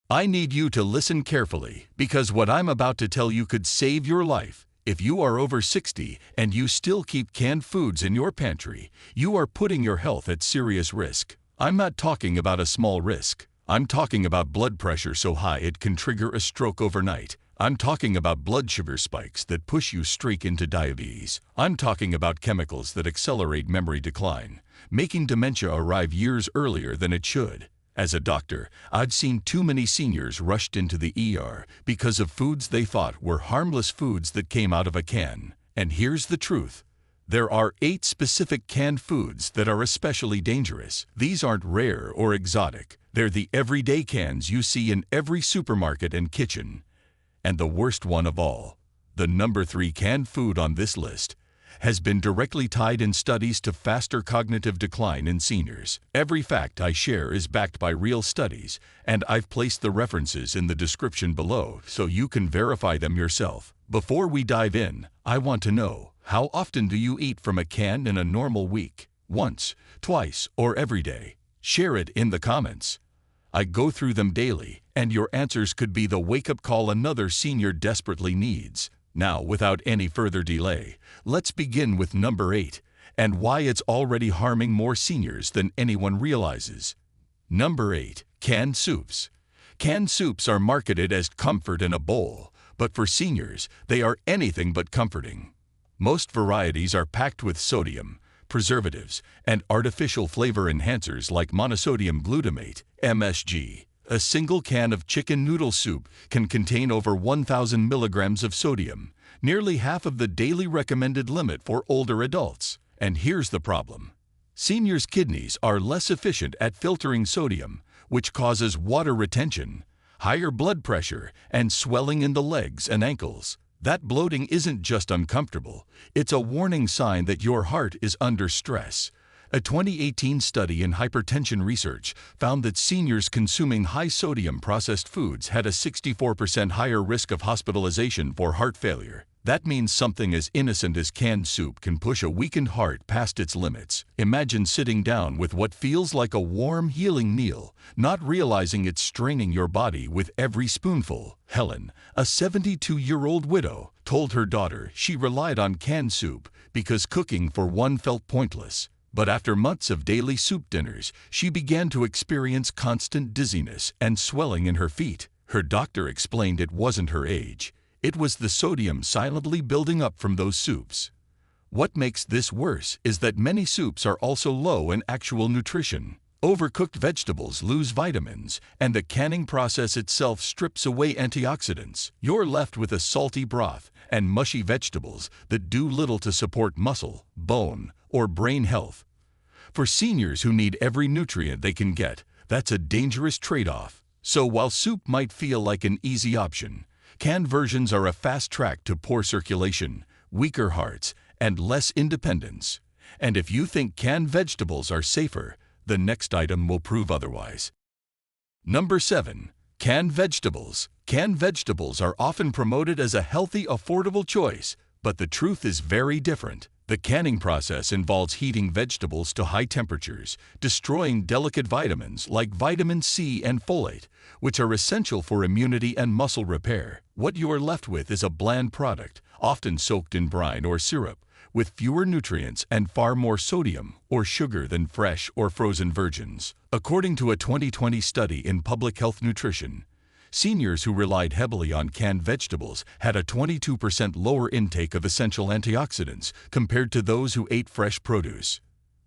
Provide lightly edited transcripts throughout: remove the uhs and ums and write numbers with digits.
I need you to listen carefully because what I'm about to tell you could save your life. If you are over 60 and you still keep canned foods in your pantry, you are putting your health at serious risk. I'm not talking about a small risk. I'm talking about blood pressure so high it can trigger a stroke overnight. I'm talking about blood sugar spikes that push you straight into diabetes. I'm talking about chemicals that accelerate memory decline, making dementia arrive years earlier than it should. As a doctor, I'd seen too many seniors rushed into the ER because of foods they thought were harmless foods that came out of a can. And here's the truth. There are 8 specific canned foods that are especially dangerous. These aren't rare or exotic. They're the everyday cans you see in every supermarket and kitchen. And the worst one of all, the number 3 canned food on this list, has been directly tied in studies to faster cognitive decline in seniors. Every fact I share is backed by real studies, and I've placed the references in the description below so you can verify them yourself. Before we dive in, I want to know, how often do you eat from a can in a normal week? Once, twice, or every day? Share it in the comments. I go through them daily, and your answers could be the wake-up call another senior desperately needs. Now, without any further delay, let's begin with number 8, and why it's already harming more seniors than anyone realizes. Number 8. Canned soups. Canned soups are marketed as comfort in a bowl, but for seniors, they are anything but comforting. Most varieties are packed with sodium, preservatives, and artificial flavor enhancers like monosodium glutamate, MSG. A single can of chicken noodle soup can contain over 1,000 milligrams of sodium, nearly half of the daily recommended limit for older adults. And here's the problem. Seniors' kidneys are less efficient at filtering sodium, which causes water retention, higher blood pressure, and swelling in the legs and ankles. That bloating isn't just uncomfortable, it's a warning sign that your heart is under stress. A 2018 study in hypertension research found that seniors consuming high-sodium processed foods had a 64% higher risk of hospitalization for heart failure. That means something as innocent as canned soup can push a weakened heart past its limits. Imagine sitting down with what feels like a warm, healing meal, not realizing it's straining your body with every spoonful. Helen, a 72-year-old widow, told her daughter she relied on canned soup because cooking for one felt pointless. But after months of daily soup dinners, she began to experience constant dizziness and swelling in her feet. Her doctor explained it wasn't her age. It was the sodium silently building up from those soups. What makes this worse is that many soups are also low in actual nutrition. Overcooked vegetables lose vitamins, and the canning process itself strips away antioxidants. You're left with a salty broth and mushy vegetables that do little to support muscle, bone, or brain health. For seniors who need every nutrient they can get, that's a dangerous trade-off. So while soup might feel like an easy option, canned versions are a fast track to poor circulation, weaker hearts, and less independence. And if you think canned vegetables are safer, the next item will prove otherwise. Number 7. Canned vegetables. Canned vegetables are often promoted as a healthy, affordable choice, but the truth is very different. The canning process involves heating vegetables to high temperatures, destroying delicate vitamins like vitamin C and folate, which are essential for immunity and muscle repair. What you are left with is a bland product, often soaked in brine or syrup, with fewer nutrients and far more sodium or sugar than fresh or frozen versions. According to a 2020 study in Public Health Nutrition, seniors who relied heavily on canned vegetables had a 22% lower intake of essential antioxidants compared to those who ate fresh produce.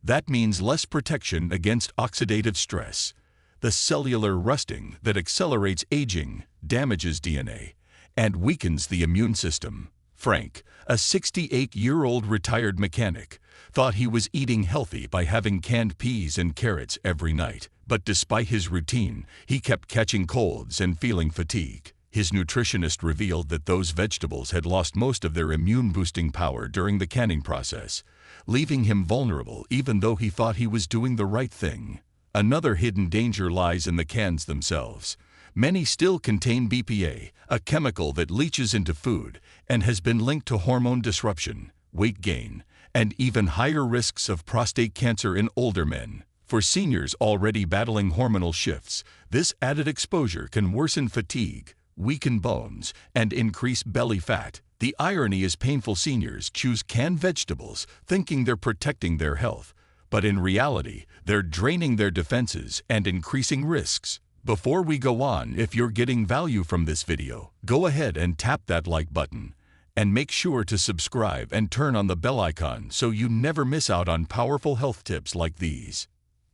That means less protection against oxidative stress, the cellular rusting that accelerates aging, damages DNA, and weakens the immune system. Frank, a 68-year-old retired mechanic, thought he was eating healthy by having canned peas and carrots every night. But despite his routine, he kept catching colds and feeling fatigue. His nutritionist revealed that those vegetables had lost most of their immune-boosting power during the canning process, leaving him vulnerable even though he thought he was doing the right thing. Another hidden danger lies in the cans themselves. Many still contain BPA, a chemical that leaches into food and has been linked to hormone disruption, weight gain, and even higher risks of prostate cancer in older men. For seniors already battling hormonal shifts, this added exposure can worsen fatigue, weaken bones, and increase belly fat. The irony is painful seniors choose canned vegetables thinking they're protecting their health, but in reality, they're draining their defenses and increasing risks. Before we go on, if you're getting value from this video, go ahead and tap that like button. And make sure to subscribe and turn on the bell icon so you never miss out on powerful health tips like these.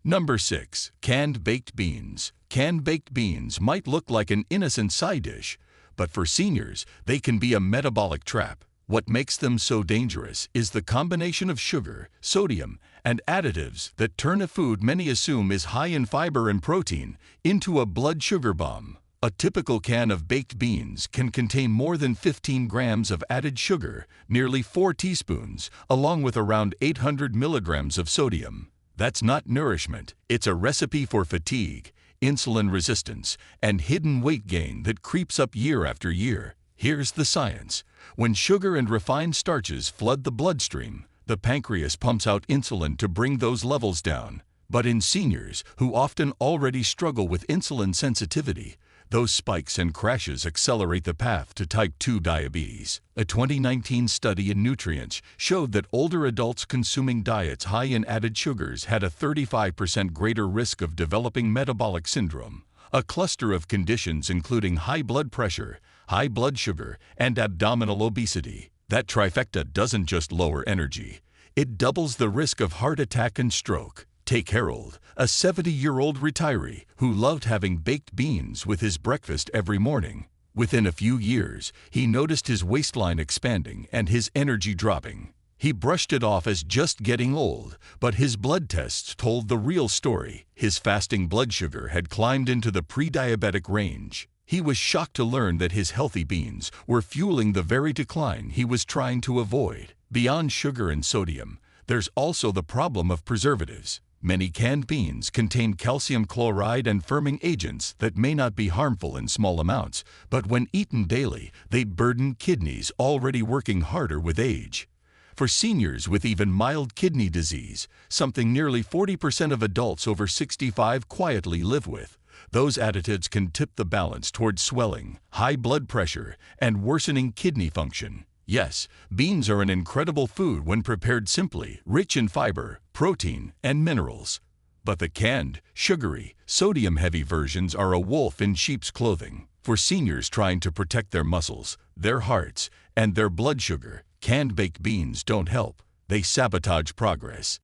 Number 6. Canned baked beans. Canned baked beans might look like an innocent side dish, but for seniors, they can be a metabolic trap. What makes them so dangerous is the combination of sugar, sodium, and additives that turn a food many assume is high in fiber and protein into a blood sugar bomb. A typical can of baked beans can contain more than 15 grams of added sugar, nearly 4 teaspoons, along with around 800 milligrams of sodium. That's not nourishment, it's a recipe for fatigue, insulin resistance, and hidden weight gain that creeps up year after year. Here's the science. When sugar and refined starches flood the bloodstream, the pancreas pumps out insulin to bring those levels down. But in seniors, who often already struggle with insulin sensitivity, those spikes and crashes accelerate the path to type 2 diabetes. A 2019 study in Nutrients showed that older adults consuming diets high in added sugars had a 35% greater risk of developing metabolic syndrome, a cluster of conditions including high blood pressure, high blood sugar, and abdominal obesity. That trifecta doesn't just lower energy, it doubles the risk of heart attack and stroke. Take Harold, a 70-year-old retiree who loved having baked beans with his breakfast every morning. Within a few years, he noticed his waistline expanding and his energy dropping. He brushed it off as just getting old, but his blood tests told the real story. His fasting blood sugar had climbed into the pre-diabetic range. He was shocked to learn that his healthy beans were fueling the very decline he was trying to avoid. Beyond sugar and sodium, there's also the problem of preservatives. Many canned beans contain calcium chloride and firming agents that may not be harmful in small amounts, but when eaten daily, they burden kidneys already working harder with age. For seniors with even mild kidney disease, something nearly 40% of adults over 65 quietly live with, those additives can tip the balance toward swelling, high blood pressure, and worsening kidney function. Yes, beans are an incredible food when prepared simply, rich in fiber, protein, and minerals. But the canned, sugary, sodium-heavy versions are a wolf in sheep's clothing. For seniors trying to protect their muscles, their hearts, and their blood sugar, canned baked beans don't help. They sabotage progress.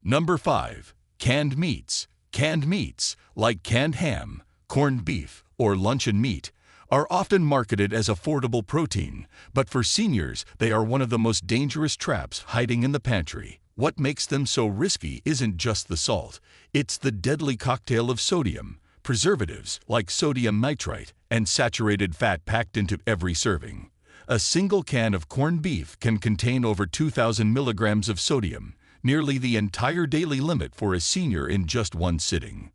Number 5. Canned meats. Canned meats, like canned ham, corned beef, or luncheon meat, are often marketed as affordable protein, but for seniors, they are one of the most dangerous traps hiding in the pantry. What makes them so risky isn't just the salt, it's the deadly cocktail of sodium, preservatives like sodium nitrite, and saturated fat packed into every serving. A single can of corned beef can contain over 2,000 milligrams of sodium, nearly the entire daily limit for a senior in just one sitting.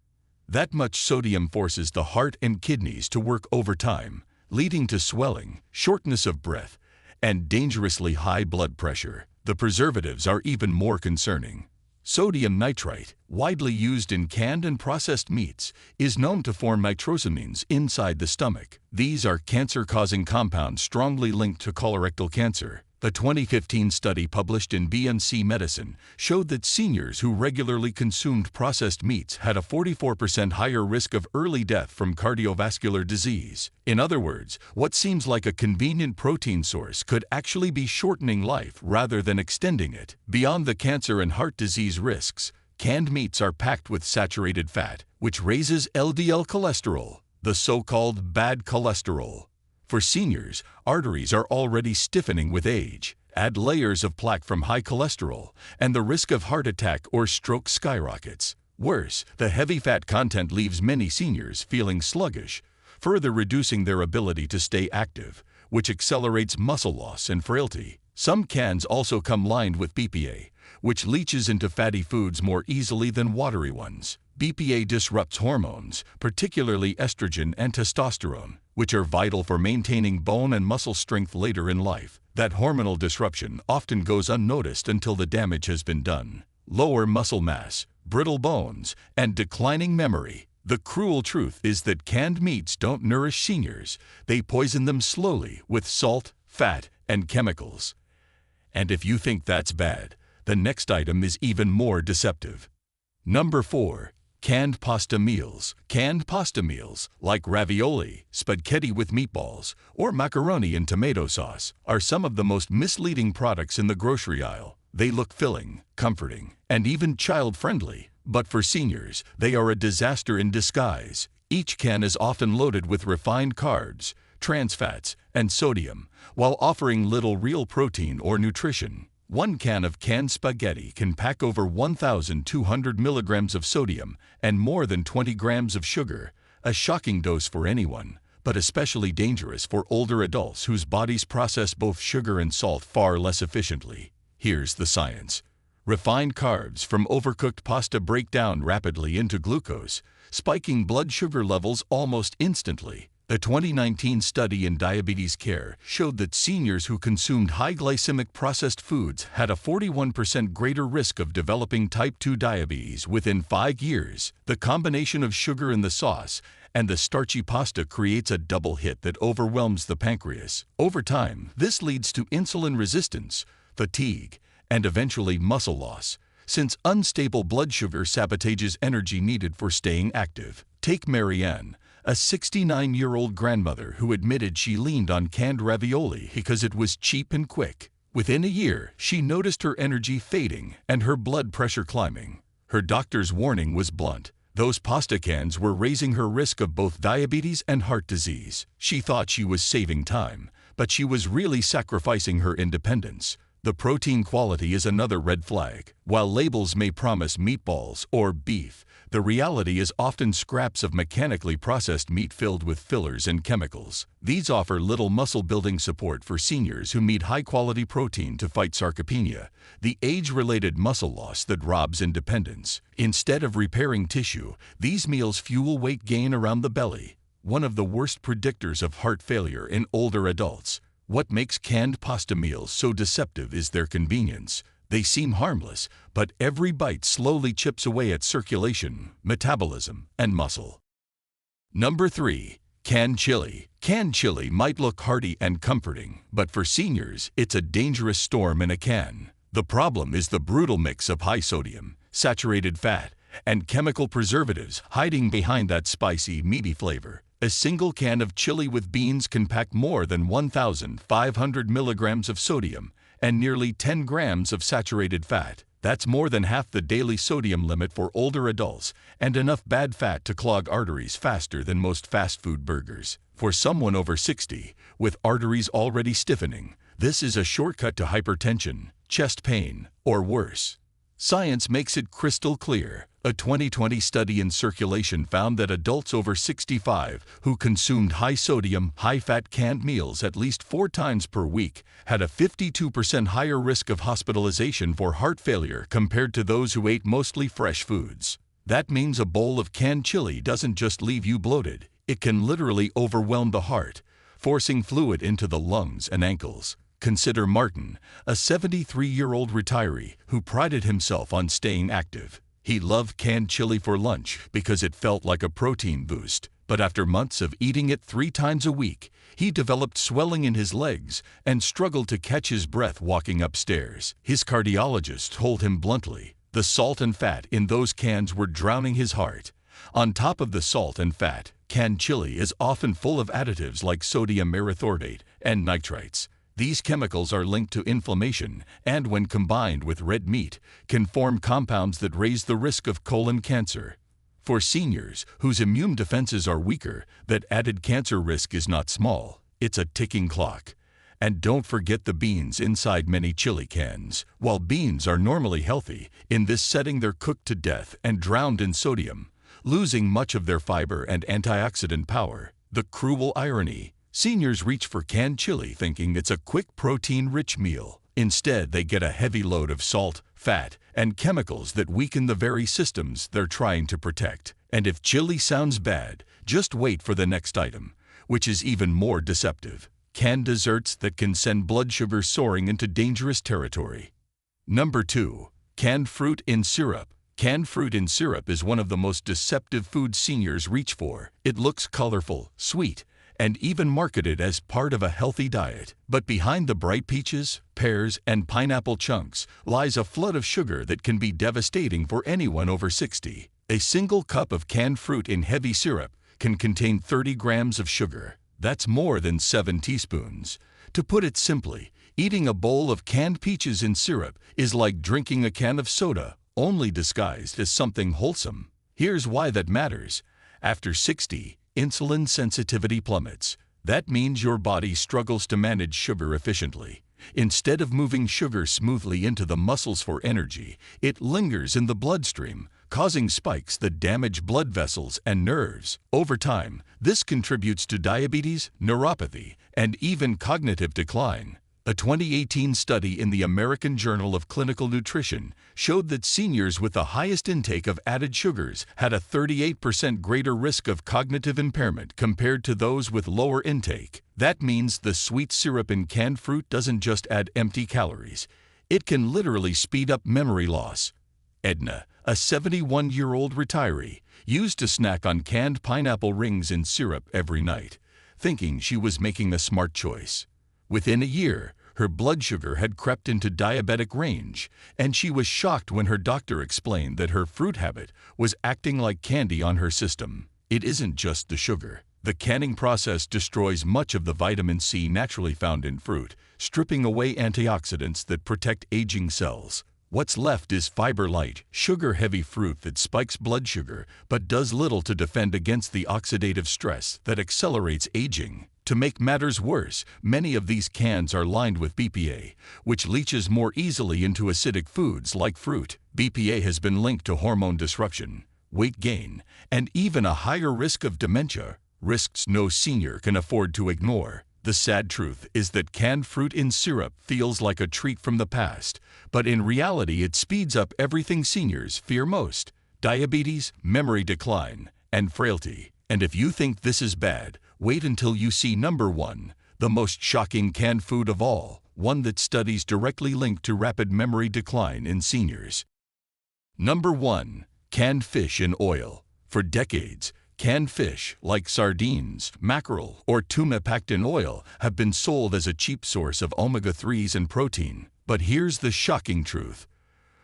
That much sodium forces the heart and kidneys to work overtime, leading to swelling, shortness of breath, and dangerously high blood pressure. The preservatives are even more concerning. Sodium nitrite, widely used in canned and processed meats, is known to form nitrosamines inside the stomach. These are cancer-causing compounds strongly linked to colorectal cancer. A 2015 study published in BMC Medicine showed that seniors who regularly consumed processed meats had a 44% higher risk of early death from cardiovascular disease. In other words, what seems like a convenient protein source could actually be shortening life rather than extending it. Beyond the cancer and heart disease risks, canned meats are packed with saturated fat, which raises LDL cholesterol, the so-called bad cholesterol. For seniors, arteries are already stiffening with age. Add layers of plaque from high cholesterol, and the risk of heart attack or stroke skyrockets. Worse, the heavy fat content leaves many seniors feeling sluggish, further reducing their ability to stay active, which accelerates muscle loss and frailty. Some cans also come lined with BPA, which leaches into fatty foods more easily than watery ones. BPA disrupts hormones, particularly estrogen and testosterone, which are vital for maintaining bone and muscle strength later in life. That hormonal disruption often goes unnoticed until the damage has been done. Lower muscle mass, brittle bones, and declining memory. The cruel truth is that canned meats don't nourish seniors. They poison them slowly with salt, fat, and chemicals. And if you think that's bad, the next item is even more deceptive. Number 4. Canned pasta meals. Canned pasta meals, like ravioli, spaghetti with meatballs, or macaroni and tomato sauce, are some of the most misleading products in the grocery aisle. They look filling, comforting, and even child-friendly, but for seniors, they are a disaster in disguise. Each can is often loaded with refined carbs, trans fats, and sodium, while offering little real protein or nutrition. One can of canned spaghetti can pack over 1,200 milligrams of sodium and more than 20 grams of sugar, a shocking dose for anyone, but especially dangerous for older adults whose bodies process both sugar and salt far less efficiently. Here's the science. Refined carbs from overcooked pasta break down rapidly into glucose, spiking blood sugar levels almost instantly. A 2019 study in diabetes care showed that seniors who consumed high glycemic processed foods had a 41% greater risk of developing type 2 diabetes within 5 years. The combination of sugar in the sauce and the starchy pasta creates a double hit that overwhelms the pancreas. Over time, this leads to insulin resistance, fatigue, and eventually muscle loss, since unstable blood sugar sabotages energy needed for staying active. Take Marianne, a 69-year-old grandmother who admitted she leaned on canned ravioli because it was cheap and quick. Within a year, she noticed her energy fading and her blood pressure climbing. Her doctor's warning was blunt. Those pasta cans were raising her risk of both diabetes and heart disease. She thought she was saving time, but she was really sacrificing her independence. The protein quality is another red flag. While labels may promise meatballs or beef, the reality is often scraps of mechanically processed meat filled with fillers and chemicals. These offer little muscle-building support for seniors who need high-quality protein to fight sarcopenia, the age-related muscle loss that robs independence. Instead of repairing tissue, these meals fuel weight gain around the belly, one of the worst predictors of heart failure in older adults. What makes canned pasta meals so deceptive is their convenience. They seem harmless, but every bite slowly chips away at circulation, metabolism, and muscle. Number 3. Canned chili. Canned chili might look hearty and comforting, but for seniors, it's a dangerous storm in a can. The problem is the brutal mix of high sodium, saturated fat, and chemical preservatives hiding behind that spicy, meaty flavor. A single can of chili with beans can pack more than 1,500 milligrams of sodium and nearly 10 grams of saturated fat. That's more than half the daily sodium limit for older adults and enough bad fat to clog arteries faster than most fast food burgers. For someone over 60, with arteries already stiffening, this is a shortcut to hypertension, chest pain, or worse. Science makes it crystal clear. A 2020 study in Circulation found that adults over 65 who consumed high-sodium, high-fat canned meals at least 4 times per week had a 52% higher risk of hospitalization for heart failure compared to those who ate mostly fresh foods. That means a bowl of canned chili doesn't just leave you bloated. It can literally overwhelm the heart, forcing fluid into the lungs and ankles. Consider Martin, a 73-year-old retiree who prided himself on staying active. He loved canned chili for lunch because it felt like a protein boost. But after months of eating it 3 times a week, he developed swelling in his legs and struggled to catch his breath walking upstairs. His cardiologist told him bluntly, the salt and fat in those cans were drowning his heart. On top of the salt and fat, canned chili is often full of additives like sodium erythorbate and nitrites. These chemicals are linked to inflammation and, when combined with red meat, can form compounds that raise the risk of colon cancer. For seniors whose immune defenses are weaker, that added cancer risk is not small. It's a ticking clock. And don't forget the beans inside many chili cans. While beans are normally healthy, in this setting they're cooked to death and drowned in sodium, losing much of their fiber and antioxidant power. The cruel irony. Seniors reach for canned chili thinking it's a quick protein-rich meal. Instead, they get a heavy load of salt, fat, and chemicals that weaken the very systems they're trying to protect. And if chili sounds bad, just wait for the next item, which is even more deceptive. Canned desserts that can send blood sugar soaring into dangerous territory. Number 2. Canned fruit in syrup. Canned fruit in syrup is one of the most deceptive foods seniors reach for. It looks colorful, sweet, and even marketed as part of a healthy diet. But behind the bright peaches, pears, and pineapple chunks lies a flood of sugar that can be devastating for anyone over 60. A single cup of canned fruit in heavy syrup can contain 30 grams of sugar. That's more than 7 teaspoons. To put it simply, eating a bowl of canned peaches in syrup is like drinking a can of soda, only disguised as something wholesome. Here's why that matters. After 60, insulin sensitivity plummets. That means your body struggles to manage sugar efficiently. Instead of moving sugar smoothly into the muscles for energy, it lingers in the bloodstream, causing spikes that damage blood vessels and nerves. Over time, this contributes to diabetes, neuropathy, and even cognitive decline. A 2018 study in the American Journal of Clinical Nutrition showed that seniors with the highest intake of added sugars had a 38% greater risk of cognitive impairment compared to those with lower intake. That means the sweet syrup in canned fruit doesn't just add empty calories. It can literally speed up memory loss. Edna, a 71-year-old retiree, used to snack on canned pineapple rings in syrup every night, thinking she was making a smart choice. Within a year, her blood sugar had crept into diabetic range, and she was shocked when her doctor explained that her fruit habit was acting like candy on her system. It isn't just the sugar. The canning process destroys much of the vitamin C naturally found in fruit, stripping away antioxidants that protect aging cells. What's left is fiber-light, sugar-heavy fruit that spikes blood sugar but does little to defend against the oxidative stress that accelerates aging. To make matters worse, many of these cans are lined with BPA, which leaches more easily into acidic foods like fruit. BPA has been linked to hormone disruption, weight gain, and even a higher risk of dementia, risks no senior can afford to ignore. The sad truth is that canned fruit in syrup feels like a treat from the past, but in reality it speeds up everything seniors fear most: diabetes, memory decline, and frailty. And if you think this is bad, wait until you see number 1, the most shocking canned food of all, one that studies directly linked to rapid memory decline in seniors. Number 1. Canned fish in oil. For decades, canned fish, like sardines, mackerel, or tuna packed in oil, have been sold as a cheap source of omega-3s and protein. But here's the shocking truth.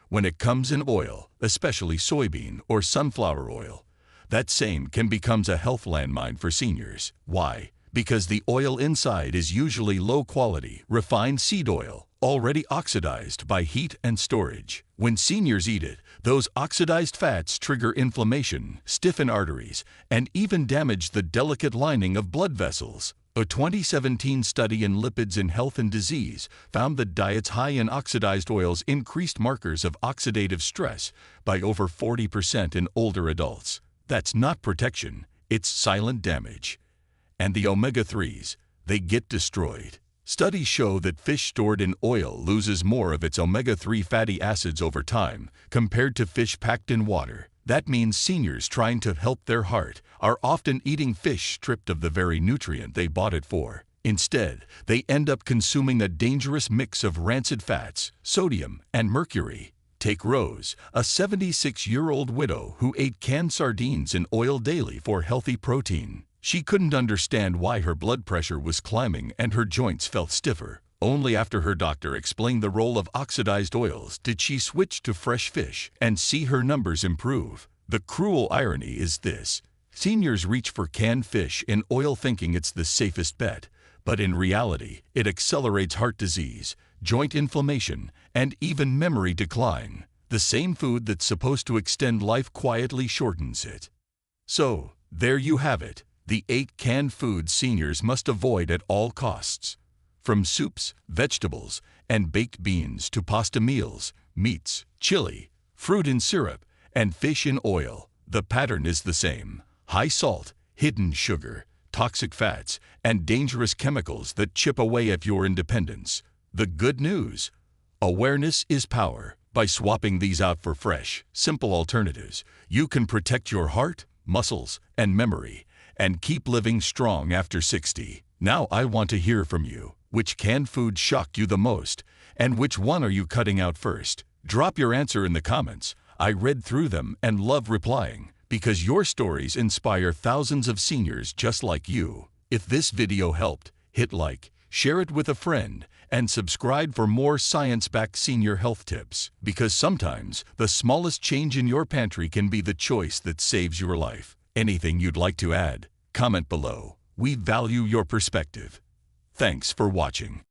When it comes in oil, especially soybean or sunflower oil, that same can become a health landmine for seniors. Why? Because the oil inside is usually low-quality, refined seed oil, already oxidized by heat and storage. When seniors eat it, those oxidized fats trigger inflammation, stiffen arteries, and even damage the delicate lining of blood vessels. A 2017 study in Lipids in Health and Disease found that diets high in oxidized oils increased markers of oxidative stress by over 40% in older adults. That's not protection, it's silent damage. And the omega-3s, they get destroyed. Studies show that fish stored in oil loses more of its omega-3 fatty acids over time compared to fish packed in water. That means seniors trying to help their heart are often eating fish stripped of the very nutrient they bought it for. Instead, they end up consuming a dangerous mix of rancid fats, sodium, and mercury. Take Rose, a 76-year-old widow who ate canned sardines in oil daily for healthy protein. She couldn't understand why her blood pressure was climbing and her joints felt stiffer. Only after her doctor explained the role of oxidized oils did she switch to fresh fish and see her numbers improve. The cruel irony is this: seniors reach for canned fish in oil thinking it's the safest bet, but in reality, it accelerates heart disease, joint inflammation, and even memory decline. The same food that's supposed to extend life quietly shortens it. So, there you have it, the 8 canned foods seniors must avoid at all costs. From soups, vegetables, and baked beans to pasta meals, meats, chili, fruit in syrup, and fish in oil, the pattern is the same: high salt, hidden sugar, toxic fats, and dangerous chemicals that chip away at your independence. The good news: awareness is power. By swapping these out for fresh, simple alternatives, you can protect your heart, muscles, and memory, and keep living strong after 60. Now I want to hear from you. Which canned food shocked you the most? And which one are you cutting out first? Drop your answer in the comments. I read through them and love replying, because your stories inspire thousands of seniors just like you. If this video helped, hit like, share it with a friend, and subscribe for more science-backed senior health tips. Because sometimes, the smallest change in your pantry can be the choice that saves your life. Anything you'd like to add? Comment below. We value your perspective. Thanks for watching.